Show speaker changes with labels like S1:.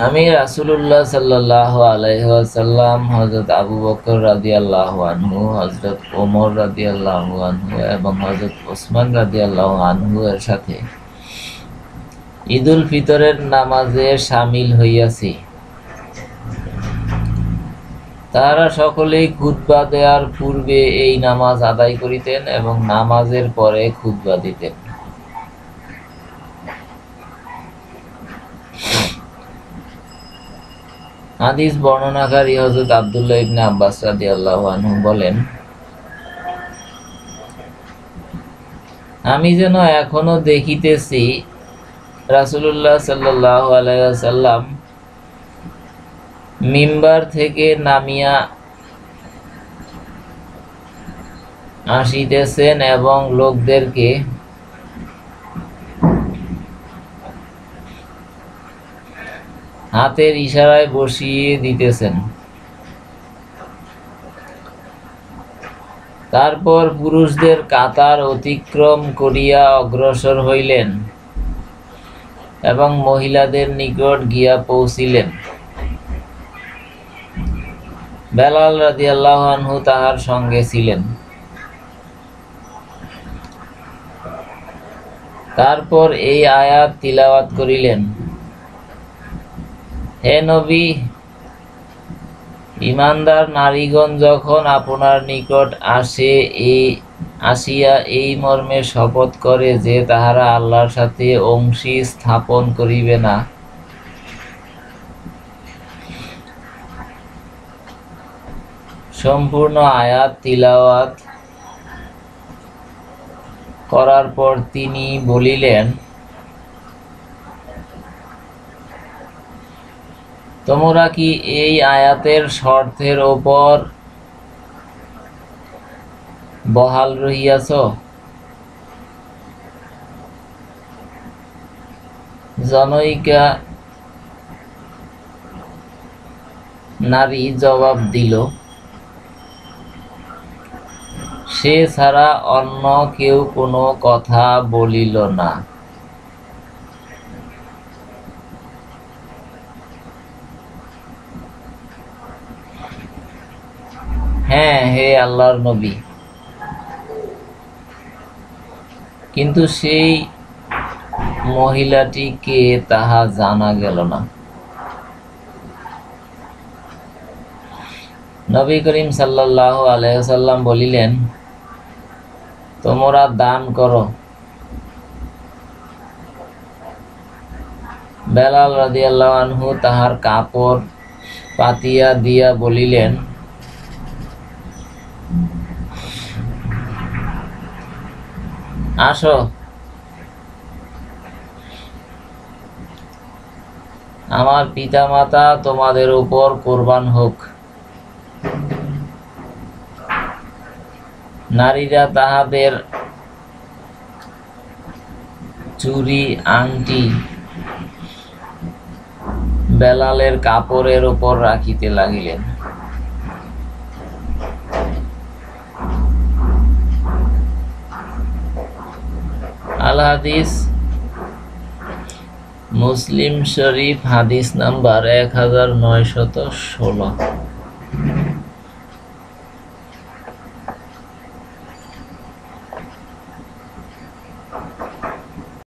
S1: আমি রাসূলুল্লাহ সাল্লাল্লাহু আলাইহি ওয়াসাল্লাম, হযরত আবু বকর রাদিয়াল্লাহু আনহু, হযরত ওমর রাদিয়াল্লাহু আনহু এবং হযরত ওসমান রাদিয়াল্লাহু আনহু এর সাথে ঈদুল ফিতরের নামাজে শামিল হইয়াছি। তারা সকলেই খুতবা দেওয়ার পূর্বে এই নামাজ আদায় করিতেন এবং নামাজের পরে খুতবা দিতেন। হাদিস বর্ণনাকারী হযরত আব্দুল্লাহ ইবনে আব্বাস রাদিয়াল্লাহু আনহু বলেন, আমি যেন এখনো দেখিতেছি রাসূলুল্লাহ সাল্লাল্লাহু আলাইহি ওয়াসাল্লাম মিম্বার থেকে নামিয়া আসিতেছেন এবং লোকদেরকে হাতের ইশারায় বসিয়ে দিতেছেন। তারপর পুরুষদের কাতার অতিক্রম করিয়া অগ্রসর হইলেন এবং মহিলাদের নিকট গিয়া পৌঁছিলেন। বেলাল রাদিয়াল্লাহু আনহু তাহার সঙ্গে ছিলেন। তারপর এই আয়াত তিলাওয়াত করিলেন, হে নবী, ঈমানদার নারীগণ যখন আপনার নিকট আসিয়া এই মর্মে শপথ করে যে তাহারা আল্লাহর সাথে অংশী স্থাপন করিবে না, সম্পূর্ণ আয়াত তিলাওয়াত করার পর তিনি বলিলেন, তোমরা কি এই আয়াতের শর্তের ওপর বহাল রহিয়াছ? জনৈকা নারী জবাব দিল, সে ছাড়া অন্য কেউ কোনো কথা বলিল না। হ্যাঁ, হে আল্লাহর নবী। কিন্তু সেই মহিলাটি কে তাহা জানা গেল না। নবী করিম সাল্লাল্লাহু আলাইহি ওয়াসাল্লাম বলিলেন, তোমরা দান করো। বেলাল রাদিয়াল্লাহু আনহু তাহার কাপড় পাতিয়া দিয়া বলিলেন, আসো, আমার পিতামাতা তোমাদের উপর কোরবান হোক। নারীরা তাহাদের চুড়ি আংটি বেলালের কাপড়ের উপর রাখিতে লাগিলেন। আল হাদিস, মুসলিম শরীফ, হাদিস নাম্বার 1916।